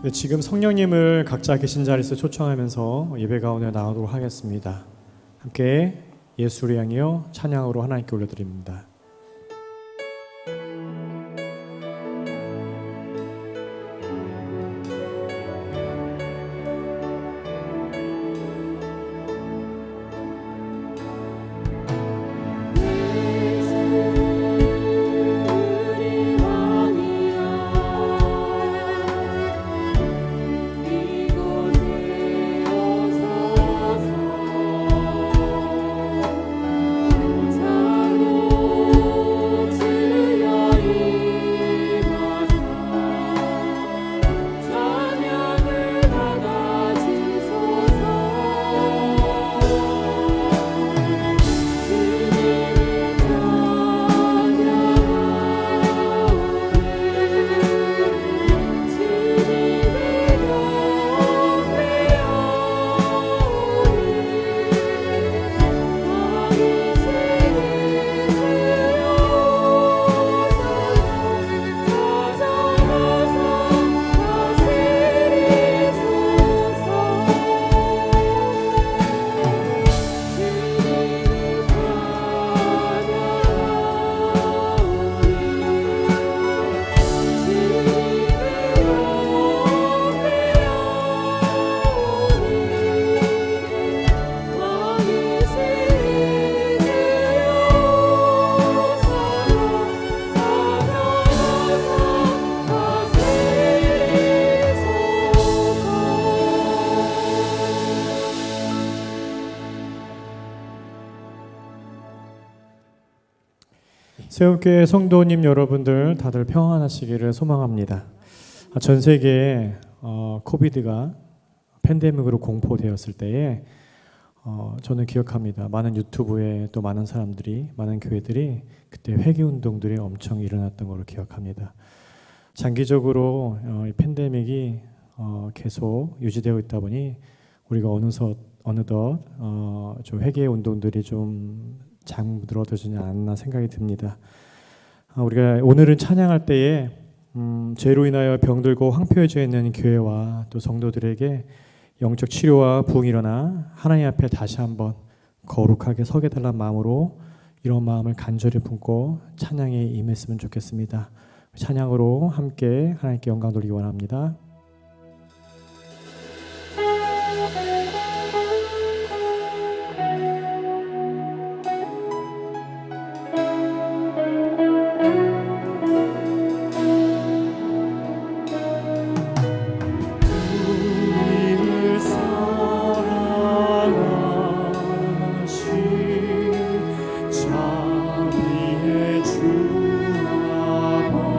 네, 지금 성령님을 각자 계신 자리에서 초청하면서 예배 가운데 나가도록 하겠습니다. 함께 예수를 향하여 찬양으로 하나님께 올려드립니다. 새롭게 성도님 여러분들 다들 평안하시기를 소망합니다. 전 세계에 코비드가 팬데믹으로 공포되었을 때에 저는 기억합니다. 많은 유튜브에 또 많은 사람들이, 많은 교회들이 그때 회개운동들이 엄청 일어났던 걸로 기억합니다. 장기적으로 이 팬데믹이 계속 유지되어 있다 보니 우리가 어느덧 좀 회개운동들이 좀 잠들어들지 않나 생각이 듭니다. 우리가 오늘은 찬양할 때에 죄로 인하여 병들고 황폐해져 있는 교회와 또 성도들에게 영적 치료와 부흥이 일어나 하나님 앞에 다시 한번 거룩하게 서게 달라는 마음으로 이런 마음을 간절히 품고 찬양에 임했으면 좋겠습니다. 찬양으로 함께 하나님께 영광 돌리기 원합니다. 자비의 주 아버지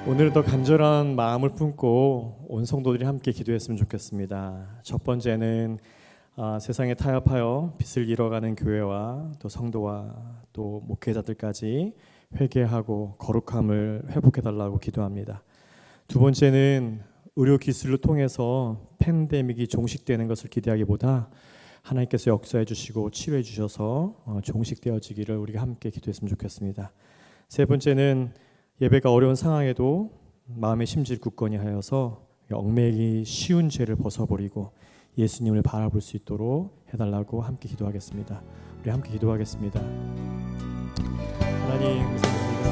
오늘도 간절한 마음을 품고 온 성도들이 함께 기도했으면 좋겠습니다. 첫 번째는 세상에 타협하여 빛을 잃어가는 교회와 또 성도와 또 목회자들까지 회개하고 거룩함을 회복해달라고 기도합니다. 두 번째는 의료 기술을 통해서 팬데믹이 종식되는 것을 기대하기보다 하나님께서 역사해 주시고 치료해 주셔서 종식되어지기를 우리가 함께 기도했으면 좋겠습니다. 세 번째는 예배가 어려운 상황에도 마음의 심지를 굳건히 하여서 얽매이기 쉬운 죄를 벗어버리고 예수님을 바라볼 수 있도록 해달라고 함께 기도하겠습니다. 우리 함께 기도하겠습니다. 하나님 감사합니다.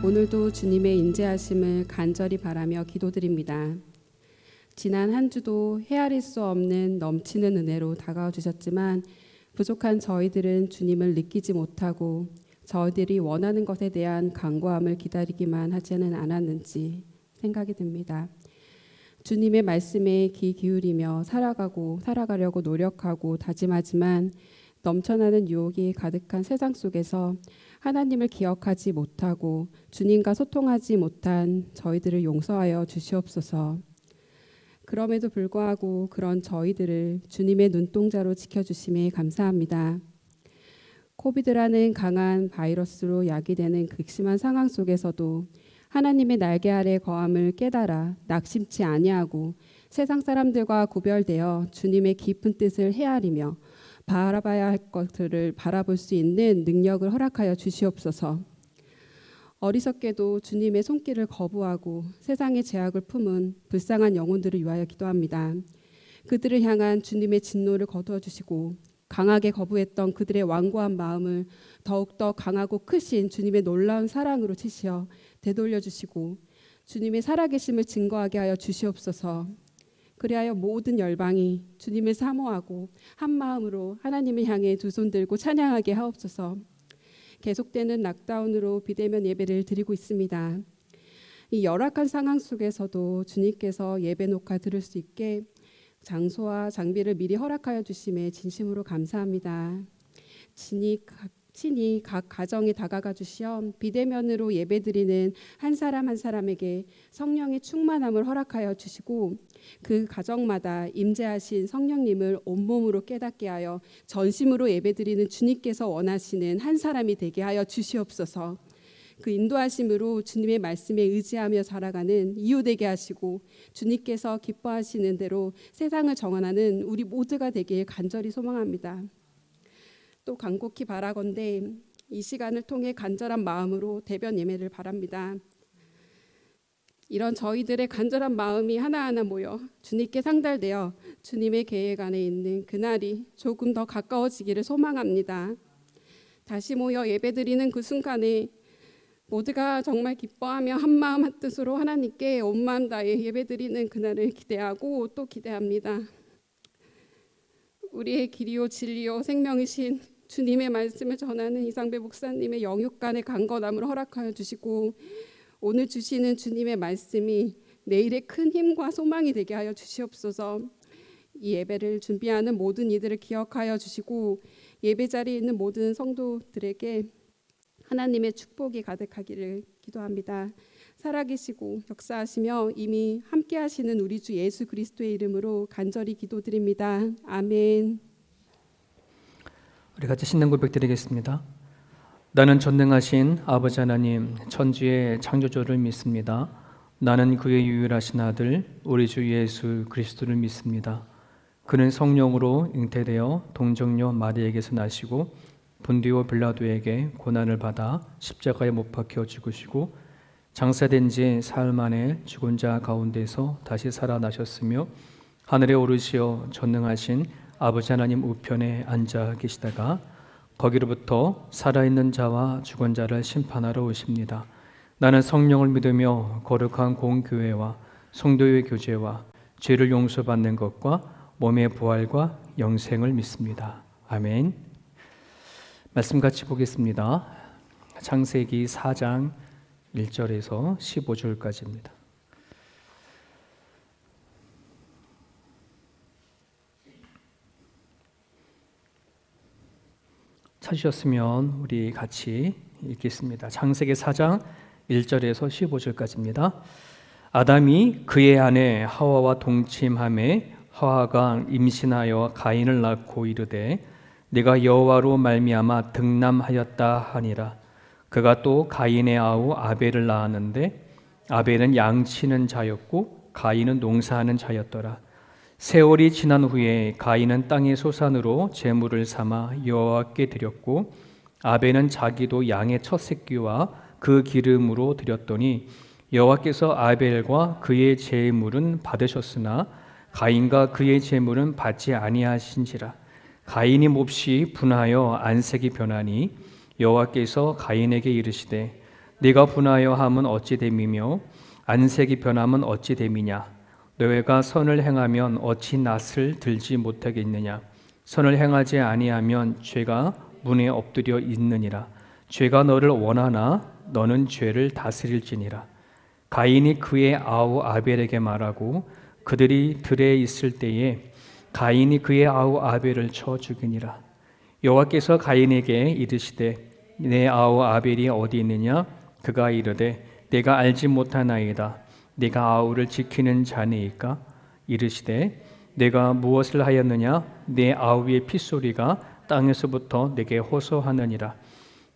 오늘도 주님의 인재하심을 간절히 바라며 기도드립니다. 지난 한 주도 헤아릴 수 없는 넘치는 은혜로 다가와 주셨지만 부족한 저희들은 주님을 느끼지 못하고 저희들이 원하는 것에 대한 간구함을 기다리기만 하지는 않았는지 생각이 듭니다. 주님의 말씀에 귀 기울이며 살아가려고 노력하고 다짐하지만 넘쳐나는 유혹이 가득한 세상 속에서 하나님을 기억하지 못하고 주님과 소통하지 못한 저희들을 용서하여 주시옵소서. 그럼에도 불구하고 그런 저희들을 주님의 눈동자로 지켜주심에 감사합니다. 코비드라는 강한 바이러스로 야기되는 극심한 상황 속에서도 하나님의 날개 아래 거함을 깨달아 낙심치 아니하고 세상 사람들과 구별되어 주님의 깊은 뜻을 헤아리며 바라봐야 할 것들을 바라볼 수 있는 능력을 허락하여 주시옵소서. 어리석게도 주님의 손길을 거부하고 세상의 제약을 품은 불쌍한 영혼들을 위하여 기도합니다. 그들을 향한 주님의 진노를 거두어 주시고 강하게 거부했던 그들의 완고한 마음을 더욱더 강하고 크신 주님의 놀라운 사랑으로 치시어 되돌려 주시고 주님의 살아계심을 증거하게 하여 주시옵소서. 그리하여 모든 열방이 주님을 사모하고 한 마음으로 하나님을 향해 두 손 들고 찬양하게 하옵소서. 계속되는 락다운으로 비대면 예배를 드리고 있습니다. 이 열악한 상황 속에서도 주님께서 예배 녹화 들을 수 있게 장소와 장비를 미리 허락하여 주심에 진심으로 감사합니다. 친히 각 가정에 다가가 주시어 비대면으로 예배드리는 한 사람 한 사람에게 성령의 충만함을 허락하여 주시고 그 가정마다 임재하신 성령님을 온몸으로 깨닫게 하여 전심으로 예배드리는 주님께서 원하시는 한 사람이 되게 하여 주시옵소서. 그 인도하심으로 주님의 말씀에 의지하며 살아가는 이유 되게 하시고 주님께서 기뻐하시는 대로 세상을 정언하는 우리 모두가 되길 간절히 소망합니다. 또 간곡히 바라건대 이 시간을 통해 간절한 마음으로 대변 예매를 바랍니다. 이런 저희들의 간절한 마음이 하나하나 모여 주님께 상달되어 주님의 계획 안에 있는 그날이 조금 더 가까워지기를 소망합니다. 다시 모여 예배드리는 그 순간에 모두가 정말 기뻐하며 한마음 한뜻으로 하나님께 온 마음 다해 예배드리는 그날을 기대하고 또 기대합니다. 우리의 길이요 진리요 생명이신 주님의 말씀을 전하는 이상배 목사님의 영육간의 강건함을 허락하여 주시고 오늘 주시는 주님의 말씀이 내일의 큰 힘과 소망이 되게 하여 주시옵소서. 이 예배를 준비하는 모든 이들을 기억하여 주시고 예배 자리에 있는 모든 성도들에게 하나님의 축복이 가득하기를 기도합니다. 살아계시고 역사하시며 이미 함께하시는 우리 주 예수 그리스도의 이름으로 간절히 기도드립니다. 아멘. 우리 같이 신앙 고백 드리겠습니다. 나는 전능하신 아버지 하나님 천지의 창조주를 믿습니다. 나는 그의 유일하신 아들 우리 주 예수 그리스도를 믿습니다. 그는 성령으로 잉태되어 동정녀 마리에게서 나시고 본디오 빌라도에게 고난을 받아 십자가에 못 박혀 죽으시고 장사된 지 사흘 만에 죽은 자 가운데서 다시 살아나셨으며 하늘에 오르시어 전능하신 아버지 하나님 우편에 앉아 계시다가 거기로부터 살아있는 자와 죽은 자를 심판하러 오십니다. 나는 성령을 믿으며 거룩한 공교회와 성도의 교제와 죄를 용서받는 것과 몸의 부활과 영생을 믿습니다. 아멘. 말씀 같이 보겠습니다. 창세기 4장 1절에서 15절까지입니다. 찾으셨으면 우리 같이 읽겠습니다. 창세기 4장 1절에서 15절까지입니다. 아담이 그의 아내 하와와 동침하매 하와가 임신하여 가인을 낳고 이르되 내가 여호와로 말미암아 득남하였다 하니라. 그가 또 가인의 아우 아벨을 낳았는데 아벨은 양치는 자였고 가인은 농사하는 자였더라. 세월이 지난 후에 가인은 땅의 소산으로 제물을 삼아 여호와께 드렸고 아벨은 자기도 양의 첫 새끼와 그 기름으로 드렸더니 여호와께서 아벨과 그의 제물은 받으셨으나 가인과 그의 제물은 받지 아니하신지라. 가인이 몹시 분하여 안색이 변하니 여호와께서 가인에게 이르시되 네가 분하여 함은 어찌 됨이며 안색이 변함은 어찌 됨이냐. 너희가 선을 행하면 어찌 낯을 들지 못하겠느냐. 선을 행하지 아니하면 죄가 문에 엎드려 있느니라. 죄가 너를 원하나 너는 죄를 다스릴지니라. 가인이 그의 아우 아벨에게 말하고 그들이 들에 있을 때에 가인이 그의 아우 아벨을 쳐 죽이니라. 여호와께서 가인에게 이르시되 내 아우 아벨이 어디 있느냐. 그가 이르되 내가 알지 못하나이다. 네가 아우를 지키는 자니이까. 이르시되 내가 무엇을 하였느냐. 내 아우의 핏소리가 땅에서부터 내게 호소하느니라.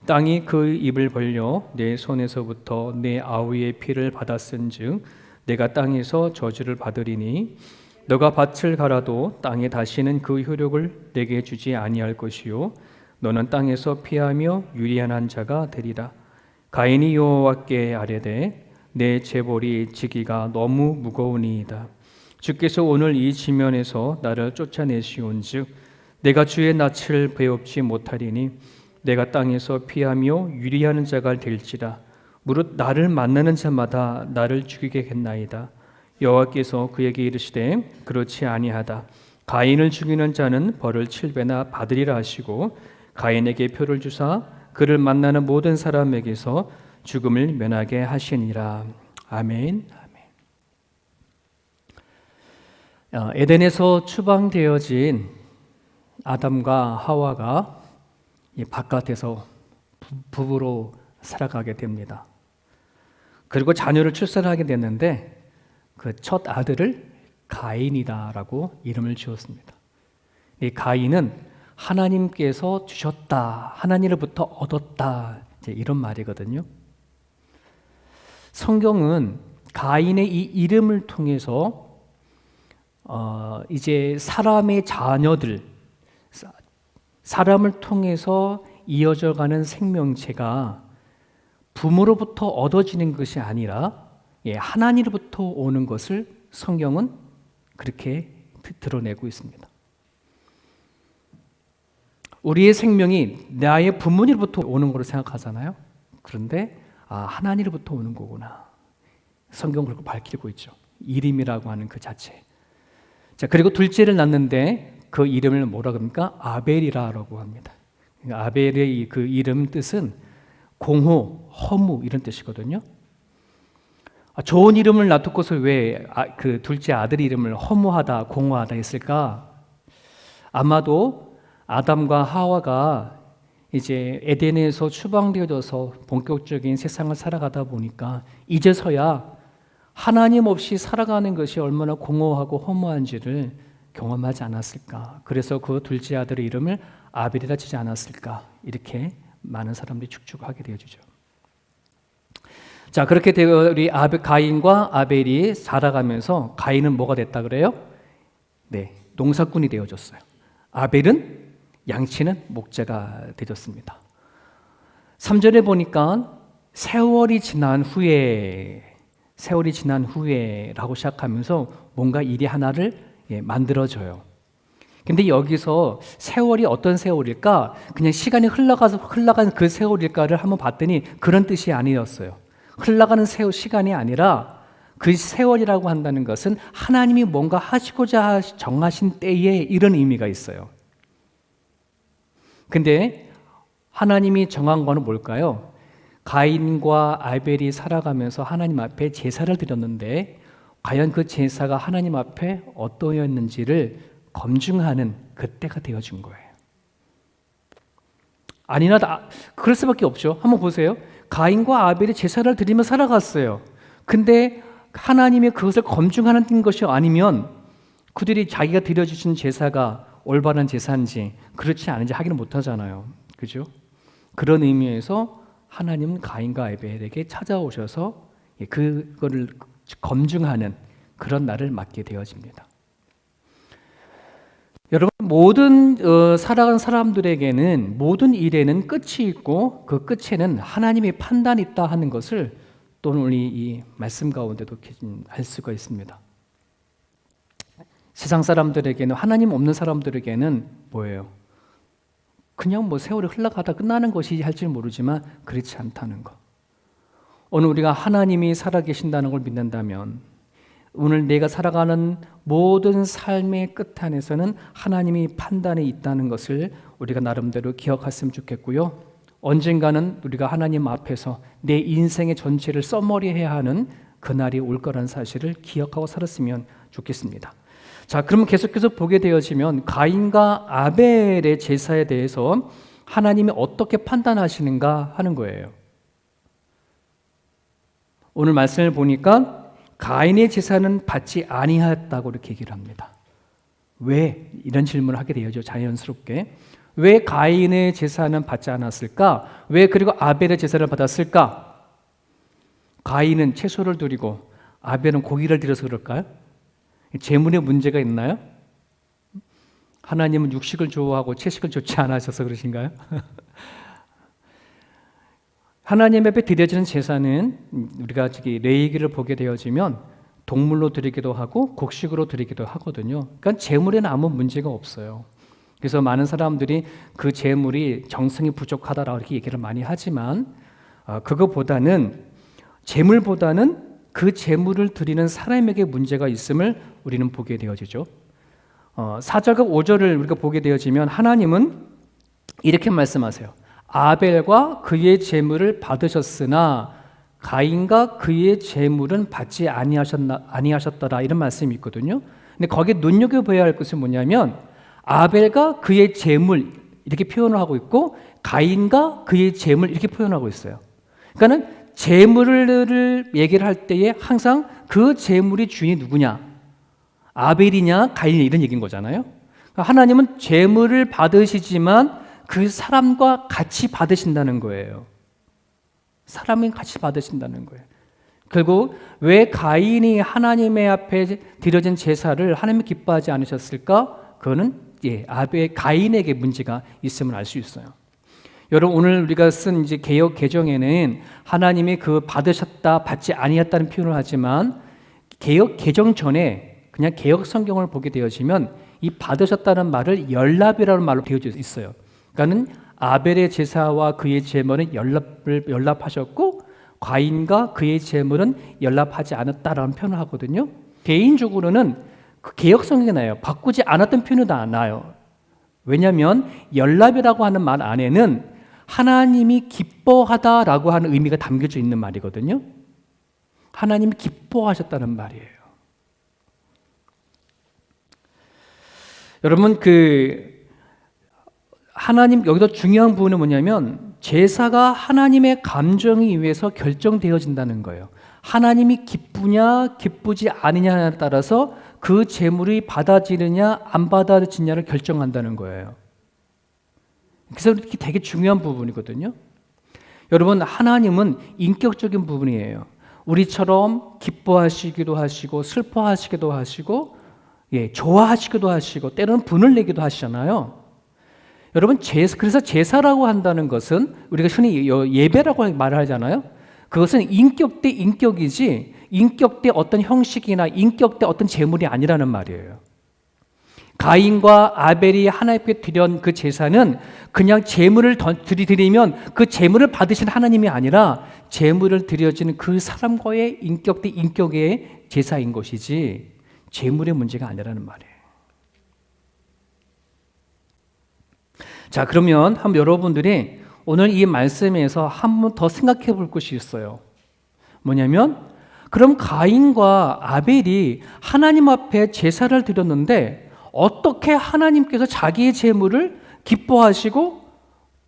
땅이 그 입을 벌려 내 손에서부터 내 아우의 피를 받았은즉 내가 땅에서 저주를 받으리니 너가 밭을 갈아도 땅에 다시는 그 효력을 내게 주지 아니할 것이요 너는 땅에서 피하며 유리한 자가 되리라. 가인이 여호와께 아뢰되 내 재벌이 지기가 너무 무거우니이다. 주께서 오늘 이 지면에서 나를 쫓아내시온즉 내가 주의 낯을 배웁지 못하리니 내가 땅에서 피하며 유리하는 자가 될지라. 무릇 나를 만나는 자마다 나를 죽이겠나이다. 여호와께서 그에게 이르시되 그렇지 아니하다. 가인을 죽이는 자는 벌을 7배나 받으리라 하시고 가인에게 표를 주사 그를 만나는 모든 사람에게서 죽음을 면하게 하시니라. 아멘. 에덴에서 추방되어진 아담과 하와가 이 바깥에서 부부로 살아가게 됩니다. 그리고 자녀를 출산하게 됐는데 그 첫 아들을 가인이다라고 이름을 지었습니다. 이 가인은 하나님께서 주셨다, 하나님으로부터 얻었다, 이런 말이거든요. 성경은 가인의 이 이름을 통해서 이제 사람의 자녀들, 사람을 통해서 이어져가는 생명체가 부모로부터 얻어지는 것이 아니라 하나님으로부터 오는 것을 성경은 그렇게 드러내고 있습니다. 우리의 생명이 나의 부모님으로부터 오는 거로 생각하잖아요. 그런데 하나님으로부터 오는 거구나. 성경은 그렇게 밝히고 있죠. 이름이라고 하는 그 자체. 자, 그리고 둘째를 낳는데 그 이름을 뭐라 그럽니까? 아벨이라고 합니다. 아벨의 그 이름 뜻은 공허, 허무 이런 뜻이거든요. 좋은 이름을 놔두고서 왜 그 둘째 아들 이름을 허무하다, 공허하다 했을까? 아마도 아담과 하와가 이제 에덴에서 추방되어져서 본격적인 세상을 살아가다 보니까 이제서야 하나님 없이 살아가는 것이 얼마나 공허하고 허무한지를 경험하지 않았을까? 그래서 그 둘째 아들의 이름을 아벨이라 지지 않았을까? 이렇게 많은 사람들이 축축하게 되어지죠. 자, 그렇게 우리 가인과 아벨이 자라가면서 가인은 뭐가 됐다 그래요? 네, 농사꾼이 되어졌어요. 아벨은 양치는 목자가 되었습니다. 3절에 보니까 세월이 지난 후에라고 시작하면서 뭔가 일이 하나를 만들어져요. 근데 여기서 세월이 어떤 세월일까? 그냥 시간이 흘러간 그 세월일까를 한번 봤더니 그런 뜻이 아니었어요. 흘러가는 시간이 아니라 그 세월이라고 한다는 것은 하나님이 뭔가 하시고자 정하신 때에 이런 의미가 있어요. 근데 하나님이 정한 거는 뭘까요? 가인과 아벨이 살아가면서 하나님 앞에 제사를 드렸는데 과연 그 제사가 하나님 앞에 어떠했는지를 검증하는 그때가 되어진 거예요. 아니나 그럴 수밖에 없죠. 한번 보세요. 가인과 아벨이 제사를 드리며 살아갔어요. 근데 하나님이 그것을 검증하는 것이 아니면 그들이 자기가 드려주신 제사가 올바른 제사인지 그렇지 않은지 확인을 못하잖아요. 그죠? 그런 의미에서 하나님은 가인과 아벨에게 찾아오셔서 그거를 검증하는 그런 날을 맞게 되어집니다. 여러분, 모든 살아간 사람들에게는 모든 일에는 끝이 있고 그 끝에는 하나님의 판단이 있다 하는 것을 또는 우리 이 말씀 가운데도 알 수가 있습니다. 세상 사람들에게는, 하나님 없는 사람들에게는 뭐예요? 그냥 세월이 흘러가다 끝나는 것이 할지 모르지만 그렇지 않다는 것. 오늘 우리가 하나님이 살아계신다는 걸 믿는다면 오늘 내가 살아가는 모든 삶의 끝안에서는 하나님이 판단에 있다는 것을 우리가 나름대로 기억했으면 좋겠고요. 언젠가는 우리가 하나님 앞에서 내 인생의 전체를 써머리해야 하는 그날이 올 거란 사실을 기억하고 살았으면 좋겠습니다. 자, 그러면 계속해서 보게 되어지면 가인과 아벨의 제사에 대해서 하나님이 어떻게 판단하시는가 하는 거예요. 오늘 말씀을 보니까 가인의 제사는 받지 아니하였다고 이렇게 얘기를 합니다. 왜? 이런 질문을 하게 되죠. 자연스럽게. 왜 가인의 제사는 받지 않았을까? 왜 그리고 아벨의 제사를 받았을까? 가인은 채소를 드리고 아벨은 고기를 드려서 그럴까요? 재물에 문제가 있나요? 하나님은 육식을 좋아하고 채식을 좋지 않으셔서 그러신가요? 하나님 앞에 드려지는 제사는 우리가 레위기를 보게 되어지면 동물로 드리기도 하고 곡식으로 드리기도 하거든요. 그러니까 재물에는 아무 문제가 없어요. 그래서 많은 사람들이 그 재물이 정성이 부족하다라고 이렇게 얘기를 많이 하지만 그거보다는 재물보다는 그 재물을 드리는 사람에게 문제가 있음을 우리는 보게 되어지죠. 4절과 5절을 우리가 보게 되어지면 하나님은 이렇게 말씀하세요. 아벨과 그의 재물을 받으셨으나 가인과 그의 재물은 받지 아니하셨더라 이런 말씀이 있거든요. 근데 거기에 눈여겨봐야 할 것은 뭐냐면 아벨과 그의 재물 이렇게 표현을 하고 있고 가인과 그의 재물 이렇게 표현하고 있어요. 그러니까는 재물을 얘기를 할 때에 항상 그 재물의 주인이 누구냐? 아벨이냐 가인이냐 이런 얘기인 거잖아요. 그러니까 하나님은 재물을 받으시지만 그 사람과 같이 받으신다는 거예요. 사람이 같이 받으신다는 거예요. 결국 왜 가인이 하나님의 앞에 드려진 제사를 하나님이 기뻐하지 않으셨을까? 그거는 가인에게 문제가 있음을 알 수 있어요. 여러분 오늘 우리가 쓴 이제 개역 개정에는 하나님이 그 받으셨다 받지 아니했다는 표현을 하지만 개역 개정 전에 그냥 개역 성경을 보게 되어지면 이 받으셨다는 말을 연납이라는 말로 되어져 있어요. 그러니까는 아벨의 제사와 그의 제물은 연납하셨고 가인과 그의 제물은 연납하지 않았다라는 표현을 하거든요. 개인적으로는 그 개역 성경에 나요. 바꾸지 않았던 표현이 나요. 왜냐하면 연납이라고 하는 말 안에는 하나님이 기뻐하다라고 하는 의미가 담겨져 있는 말이거든요. 하나님이 기뻐하셨다는 말이에요. 여러분 하나님 여기서 중요한 부분은 뭐냐면 제사가 하나님의 감정에 의해서 결정되어진다는 거예요. 하나님이 기쁘냐 기쁘지 않느냐에 따라서 그 제물이 받아지느냐 안 받아지느냐를 결정한다는 거예요. 그래서 이렇게 되게 중요한 부분이거든요. 여러분 하나님은 인격적인 부분이에요. 우리처럼 기뻐하시기도 하시고 슬퍼하시기도 하시고 좋아하시기도 하시고 때로는 분을 내기도 하시잖아요. 여러분 그래서 제사라고 한다는 것은 우리가 흔히 예배라고 말을 하잖아요. 그것은 인격 대 인격이지 인격 대 어떤 형식이나 인격 대 어떤 제물이 아니라는 말이에요. 가인과 아벨이 하나님께 드린 그 제사는 그냥 제물을 드리면 그 제물을 받으신 하나님이 아니라 제물을 드려지는 그 사람과의 인격 대 인격의 제사인 것이지 제물의 문제가 아니라는 말이에요. 자, 그러면 한번 여러분들이 오늘 이 말씀에서 한 번 더 생각해 볼 것이 있어요. 뭐냐면 그럼 가인과 아벨이 하나님 앞에 제사를 드렸는데 어떻게 하나님께서 자기의 제물을 기뻐하시고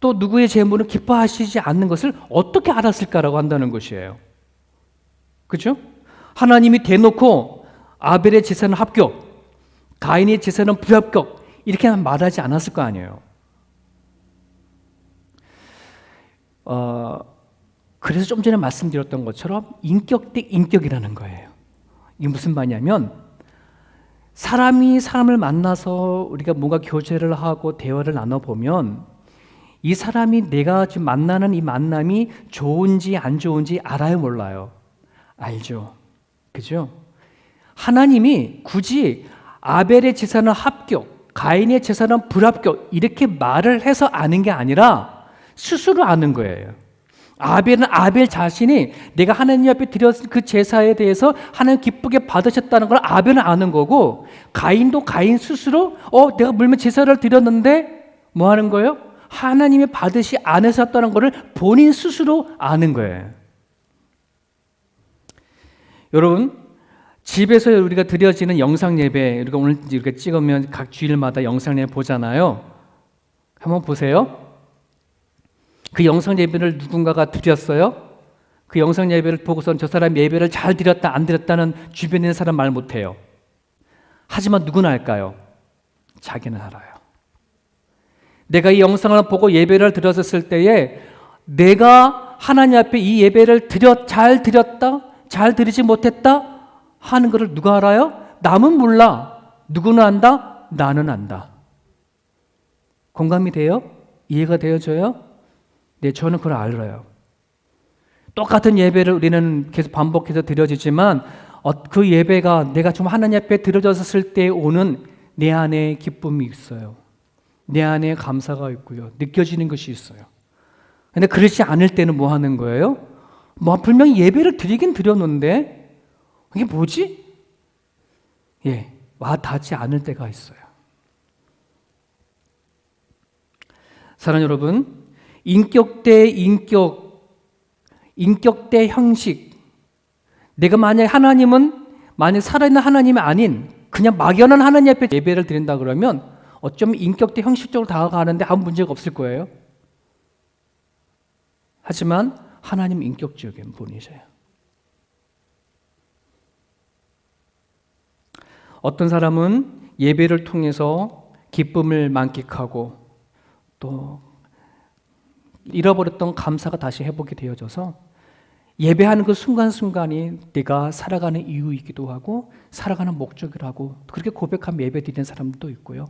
또 누구의 제물을 기뻐하시지 않는 것을 어떻게 알았을까라고 한다는 것이에요. 그렇죠? 하나님이 대놓고 아벨의 제사는 합격, 가인의 제사는 불합격 이렇게 말하지 않았을 거 아니에요. 그래서 좀 전에 말씀드렸던 것처럼 인격 대 인격이라는 거예요. 이게 무슨 말이냐면 사람이 사람을 만나서 우리가 뭔가 교제를 하고 대화를 나눠보면 이 사람이 내가 지금 만나는 이 만남이 좋은지 안 좋은지 알아요, 몰라요? 알죠. 그죠? 하나님이 굳이 아벨의 제사는 합격, 가인의 제사는 불합격 이렇게 말을 해서 아는 게 아니라 스스로 아는 거예요. 아벨은 아벨 자신이 내가 하나님 앞에 드렸을 그 제사에 대해서 하나님 기쁘게 받으셨다는 걸 아벨은 아는 거고 가인도 가인 스스로 내가 물면 제사를 드렸는데 뭐 하는 거예요? 하나님이 받으시 않으셨다는 것을 본인 스스로 아는 거예요. 여러분 집에서 우리가 드려지는 영상 예배 우리가 오늘 이렇게 찍으면 각 주일마다 영상 예배 보잖아요. 한번 보세요. 그 영상 예배를 누군가가 드렸어요. 그 영상 예배를 보고서는 저 사람 예배를 잘 드렸다 안 드렸다는 주변에 있는 사람 말 못해요. 하지만 누구는 알까요? 자기는 알아요. 내가 이 영상을 보고 예배를 드렸을 때에 내가 하나님 앞에 이 예배를 잘 드렸다 잘 드리지 못했다 하는 것을 누가 알아요? 남은 몰라. 누구는 안다? 나는 안다. 공감이 돼요? 이해가 되어져요? 네, 저는 그걸 알아요. 똑같은 예배를 우리는 계속 반복해서 드려지지만 그 예배가 내가 좀 하나님 앞에 드려졌을 때 오는 내 안에 기쁨이 있어요. 내 안에 감사가 있고요. 느껴지는 것이 있어요. 근데 그렇지 않을 때는 뭐 하는 거예요? 분명히 예배를 드리긴 드렸는데 이게 뭐지? 와 닿지 않을 때가 있어요. 사랑하는 여러분, 인격 대 인격, 인격 대 형식. 내가 만약 살아있는 하나님이 아닌 그냥 막연한 하나님 앞에 예배를 드린다 그러면 어쩌면 인격 대 형식적으로 다가가는데 아무 문제가 없을 거예요. 하지만 하나님 인격적인 분이세요. 어떤 사람은 예배를 통해서 기쁨을 만끽하고 또 잃어버렸던 감사가 다시 회복이 되어져서 예배하는 그 순간순간이 내가 살아가는 이유이기도 하고 살아가는 목적이라고 그렇게 고백하며 예배 드리는 사람도 있고요.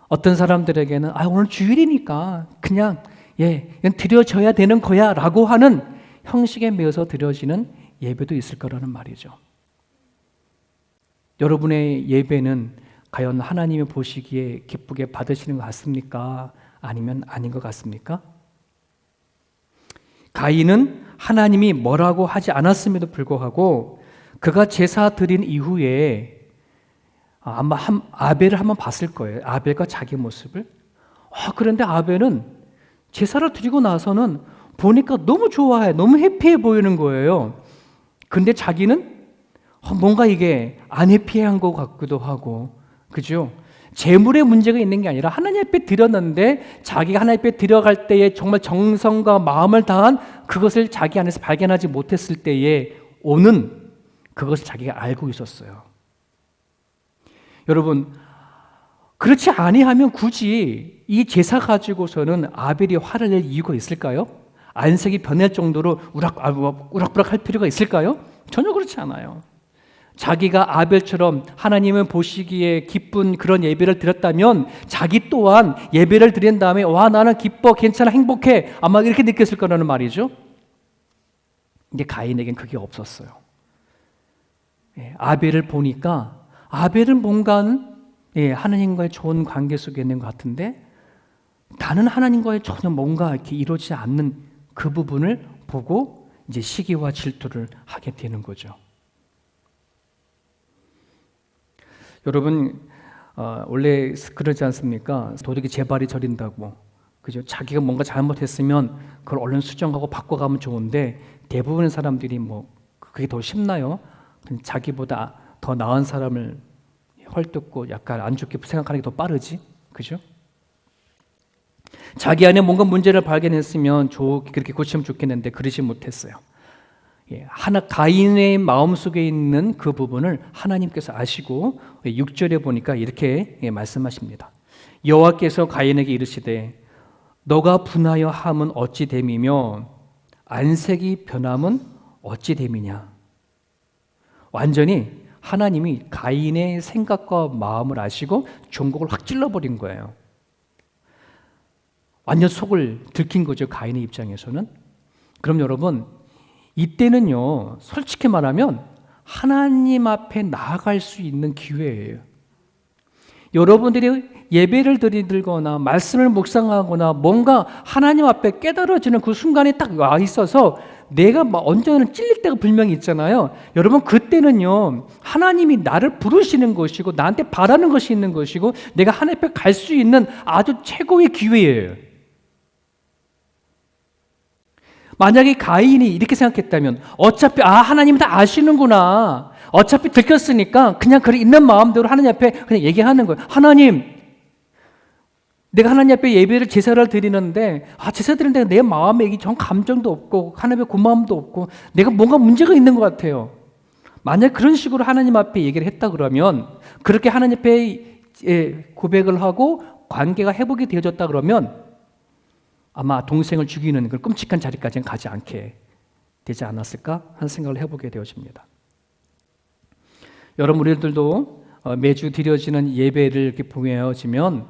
어떤 사람들에게는 오늘 주일이니까 그냥 이건 드려져야 되는 거야 라고 하는 형식에 매여서 드려지는 예배도 있을 거라는 말이죠. 여러분의 예배는 과연 하나님이 보시기에 기쁘게 받으시는 것 같습니까? 아니면 아닌 것 같습니까? 가인은 하나님이 뭐라고 하지 않았음에도 불구하고 그가 제사 드린 이후에 아마 아벨을 한번 봤을 거예요. 아벨과 자기 모습을. 그런데 아벨은 제사를 드리고 나서는 보니까 너무 좋아해, 너무 해피해 보이는 거예요. 근데 자기는 뭔가 이게 안 해피한 것 같기도 하고, 그죠? 재물의 문제가 있는 게 아니라 하나님 앞에 드렸는데 자기가 하나님 앞에 드려갈 때에 정말 정성과 마음을 다한 그것을 자기 안에서 발견하지 못했을 때에 오는 그것을 자기가 알고 있었어요. 여러분, 그렇지 아니하면 굳이 이 제사 가지고서는 아벨이 화를 낼 이유가 있을까요? 안색이 변할 정도로 우락부락 할 필요가 있을까요? 전혀 그렇지 않아요. 자기가 아벨처럼 하나님은 보시기에 기쁜 그런 예배를 드렸다면 자기 또한 예배를 드린 다음에 나는 기뻐, 괜찮아, 행복해 아마 이렇게 느꼈을 거라는 말이죠. 근데 가인에겐 그게 없었어요. 아벨을 보니까 아벨은 뭔가 하나님과의 좋은 관계 속에 있는 것 같은데 나는 하나님과의 전혀 뭔가 이렇게 이루어지지 않는 그 부분을 보고 이제 시기와 질투를 하게 되는 거죠. 여러분, 원래 그러지 않습니까? 도둑이 재발이 저린다고. 그죠? 자기가 뭔가 잘못했으면 그걸 얼른 수정하고 바꿔가면 좋은데 대부분의 사람들이 그게 더 쉽나요? 자기보다 더 나은 사람을 헐뜯고 약간 안 좋게 생각하는 게 더 빠르지? 그죠? 자기 안에 뭔가 문제를 발견했으면 그렇게 고치면 좋겠는데 그러지 못했어요. 가인의 마음속에 있는 그 부분을 하나님께서 아시고 6절에 보니까 이렇게 말씀하십니다. 여호와께서 가인에게 이르시되 너가 분하여 함은 어찌 됨이며 안색이 변함은 어찌 됨이냐. 완전히 하나님이 가인의 생각과 마음을 아시고 종국을 확 찔러버린 거예요. 완전 속을 들킨 거죠, 가인의 입장에서는. 그럼 여러분, 이때는요, 솔직히 말하면 하나님 앞에 나아갈 수 있는 기회예요. 여러분들이 예배를 드리거나 말씀을 묵상하거나 뭔가 하나님 앞에 깨달아지는 그 순간에 딱 와 있어서 내가 언제는 찔릴 때가 분명히 있잖아요. 여러분, 그때는요, 하나님이 나를 부르시는 것이고 나한테 바라는 것이 있는 것이고 내가 하나님 앞에 갈 수 있는 아주 최고의 기회예요. 만약에 가인이 이렇게 생각했다면 어차피 하나님 다 아시는구나. 어차피 들켰으니까 그냥 있는 마음대로 하나님 앞에 그냥 얘기하는 거예요. 하나님, 내가 하나님 앞에 예배를 제사를 드리는데 제사 드리는데 내 마음에 전 감정도 없고 하나님의 고마움도 없고 내가 뭔가 문제가 있는 것 같아요. 만약 그런 식으로 하나님 앞에 얘기를 했다 그러면 그렇게 하나님 앞에 고백을 하고 관계가 회복이 되어졌다 그러면 아마 동생을 죽이는 그 끔찍한 자리까지는 가지 않게 되지 않았을까 하는 생각을 해보게 되어집니다. 여러분, 우리들도 매주 드려지는 예배를 이렇게 보여지면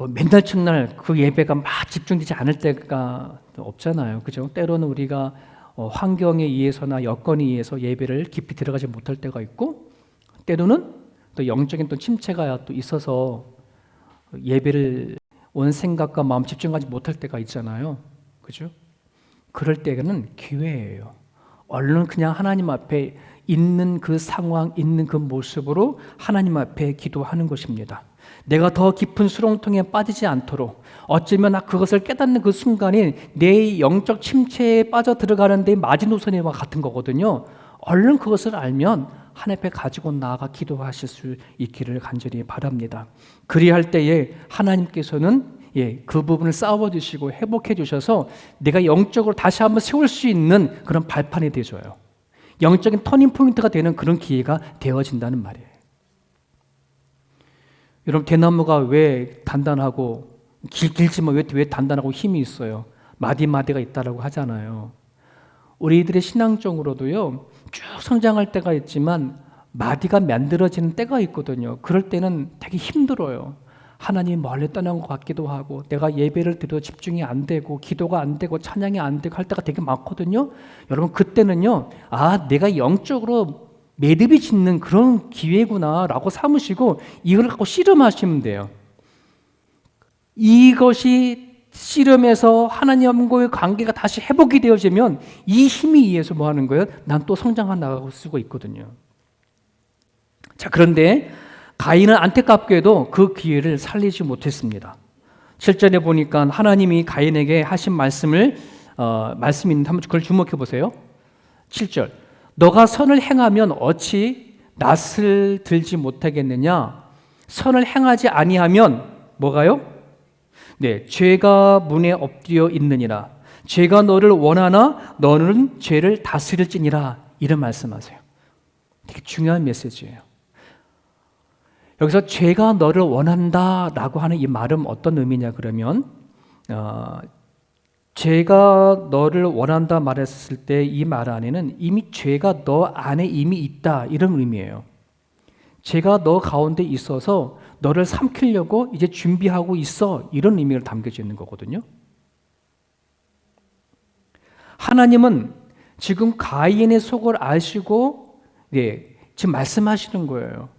맨날 첫날 그 예배가 막 집중되지 않을 때가 없잖아요. 그죠? 때로는 우리가 환경에 의해서나 여건에 의해서 예배를 깊이 들어가지 못할 때가 있고 때로는 또 영적인 또 침체가 또 있어서 예배를 온 생각과 마음 집중하지 못할 때가 있잖아요. 그죠? 그럴 때는 기회예요. 얼른 그냥 하나님 앞에 있는 그 상황, 있는 그 모습으로 하나님 앞에 기도하는 것입니다. 내가 더 깊은 수렁통에 빠지지 않도록 어쩌면 그것을 깨닫는 그 순간이 내 영적 침체에 빠져 들어가는 데 마지노선과 같은 거거든요. 얼른 그것을 알면 하나님 앞에 가지고 나아가 기도하실 수 있기를 간절히 바랍니다. 그리할 때에 하나님께서는 그 부분을 싸워주시고 회복해 주셔서 내가 영적으로 다시 한번 세울 수 있는 그런 발판이 되어줘요. 영적인 터닝 포인트가 되는 그런 기회가 되어진다는 말이에요. 여러분, 대나무가 왜 단단하고 길지만 왜 단단하고 힘이 있어요? 마디마디가 있다라고 하잖아요. 우리들의 신앙적으로도요, 쭉 성장할 때가 있지만 마디가 만들어지는 때가 있거든요. 그럴 때는 되게 힘들어요. 하나님이 멀리 떠난 것 같기도 하고 내가 예배를 드려도 집중이 안 되고 기도가 안 되고 찬양이 안 되고 할 때가 되게 많거든요. 여러분 그때는요, 내가 영적으로 매듭이 짓는 그런 기회구나라고 삼으시고 이걸 갖고 씨름하시면 돼요. 이것이 씨름해서 하나님과의 관계가 다시 회복이 되어지면 이 힘에 의해서 뭐 하는 거예요? 난 또 성장해 나가고 쓰고 있거든요. 자, 그런데 가인은 안타깝게도 그 기회를 살리지 못했습니다. 7절에 보니까 하나님이 가인에게 하신 말씀이 있는데 한번 그걸 주목해 보세요. 7절, 너가 선을 행하면 어찌 낯을 들지 못하겠느냐? 선을 행하지 아니하면 뭐가요? 네, 죄가 문에 엎드려 있느니라. 죄가 너를 원하나 너는 죄를 다스릴지니라. 이런 말씀하세요. 되게 중요한 메시지예요. 여기서 죄가 너를 원한다라고 하는 이 말은 어떤 의미냐 그러면 죄가 너를 원한다 말했을 때 이 말 안에는 이미 죄가 너 안에 이미 있다 이런 의미예요. 죄가 너 가운데 있어서 너를 삼키려고 이제 준비하고 있어 이런 의미를 담겨져 있는 거거든요. 하나님은 지금 가인의 속을 아시고 지금 말씀하시는 거예요.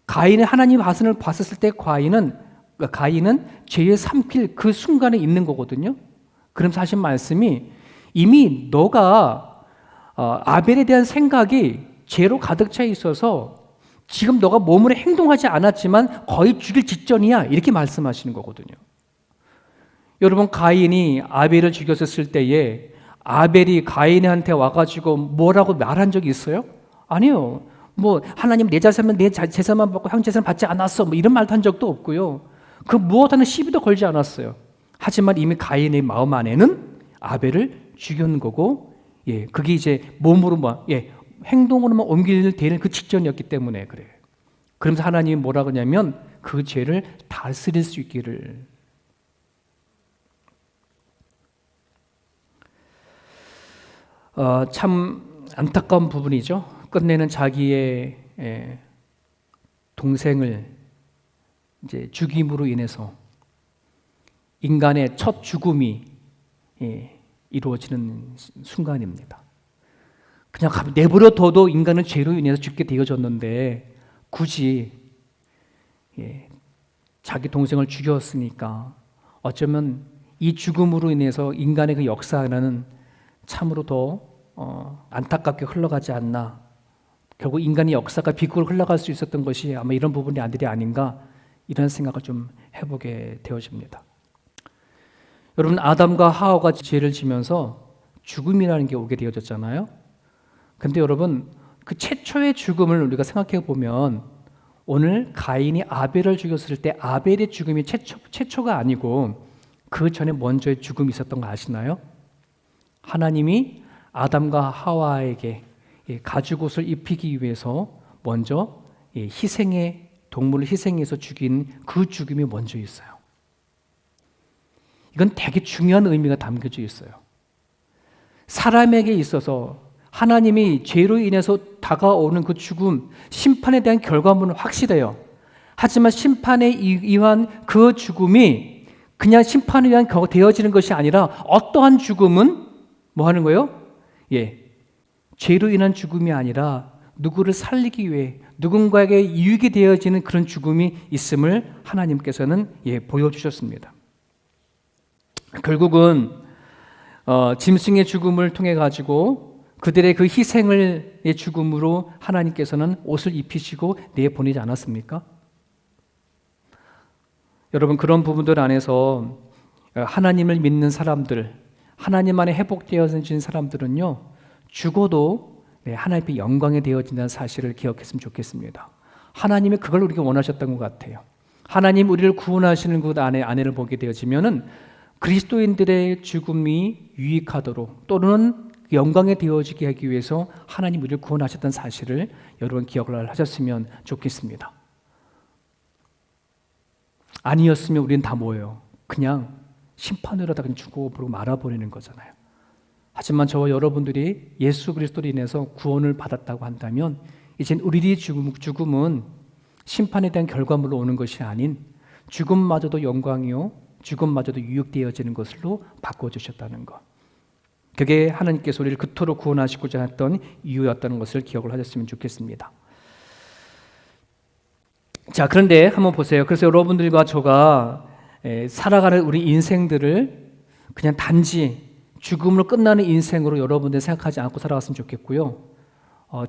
가인의 하나님 화선을 봤을 때 가인은 죄에 삼킬 그 순간에 있는 거거든요. 그러면서 하신 말씀이 이미 너가 아벨에 대한 생각이 죄로 가득 차 있어서 지금 너가 몸으로 행동하지 않았지만 거의 죽일 직전이야 이렇게 말씀하시는 거거든요. 여러분 가인이 아벨을 죽였을 때에 아벨이 가인한테 와가지고 뭐라고 말한 적이 있어요? 아니요. 뭐 하나님 내 제사만 받고 형 제사는 받지 않았어 뭐 이런 말도 한 적도 없고요. 그 무엇 하는 시비도 걸지 않았어요. 하지만 이미 가인의 마음 안에는 아벨을 죽였는 거고, 그게 이제 몸으로 행동으로만 되는 그 직전이었기 때문에 그래요. 그러면서 하나님이 뭐라 그러냐면 그 죄를 다스릴 수 있기를. 참 안타까운 부분이죠. 끝내는 자기의 동생을 이제 죽임으로 인해서 인간의 첫 죽음이 이루어지는 순간입니다. 그냥 내버려 둬도 인간은 죄로 인해서 죽게 되어졌는데 굳이 자기 동생을 죽였으니까 어쩌면 이 죽음으로 인해서 인간의 그 역사는 참으로 더 안타깝게 흘러가지 않나. 결국 인간의 역사가 비극으로 흘러갈 수 있었던 것이 아마 이런 부분이 아닌가 이런 생각을 좀 해보게 되어집니다. 여러분 아담과 하와가 죄를 지면서 죽음이라는 게 오게 되어졌잖아요. 근데 여러분 그 최초의 죽음을 우리가 생각해 보면 오늘 가인이 아벨을 죽였을 때 아벨의 죽음이 최초가 아니고 그 전에 먼저의 죽음이 있었던 거 아시나요? 하나님이 아담과 하와에게 가죽옷을 입히기 위해서 먼저 동물을 희생해서 죽인 그 죽음이 먼저 있어요. 이건 되게 중요한 의미가 담겨져 있어요. 사람에게 있어서 하나님이 죄로 인해서 다가오는 그 죽음, 심판에 대한 결과물은 확실해요. 하지만 심판에 의한 그 죽음이 그냥 심판에 의한 되어지는 것이 아니라 어떠한 죽음은 뭐 하는 거예요? 죄로 인한 죽음이 아니라 누구를 살리기 위해 누군가에게 유익이 되어지는 그런 죽음이 있음을 하나님께서는 보여주셨습니다. 결국은 짐승의 죽음을 통해 가지고 그들의 그 희생의 죽음으로 하나님께서는 옷을 입히시고 내보내지 않았습니까? 여러분 그런 부분들 안에서 하나님을 믿는 사람들, 하나님 안에 회복되어진 사람들은요 죽어도 하나님의 영광에 되어진다는 사실을 기억했으면 좋겠습니다. 하나님이 그걸 우리가 원하셨던 것 같아요. 하나님 우리를 구원하시는 그 안에를 보게 되어지면은 그리스도인들의 죽음이 유익하도록 또는 영광에 되어지게 하기 위해서 하나님 우리를 구원하셨다는 사실을 여러분 기억을 하셨으면 좋겠습니다. 아니었으면 우리는 다 뭐예요? 그냥 심판으로 다 그냥 죽어버리고 말아버리는 거잖아요. 하지만 저와 여러분들이 예수 그리스도로 인해서 구원을 받았다고 한다면 이젠 우리의 죽음은 심판에 대한 결과물로 오는 것이 아닌 죽음마저도 영광이요 죽음마저도 유익되어지는 것으로 바꿔주셨다는 것. 그게 하나님께서 우리를 그토록 구원하시고자 했던 이유였다는 것을 기억을 하셨으면 좋겠습니다. 자, 그런데 한번 보세요. 그래서 여러분들과 저가 살아가는 우리 인생들을 그냥 단지 죽음으로 끝나는 인생으로 여러분들 생각하지 않고 살아갔으면 좋겠고요.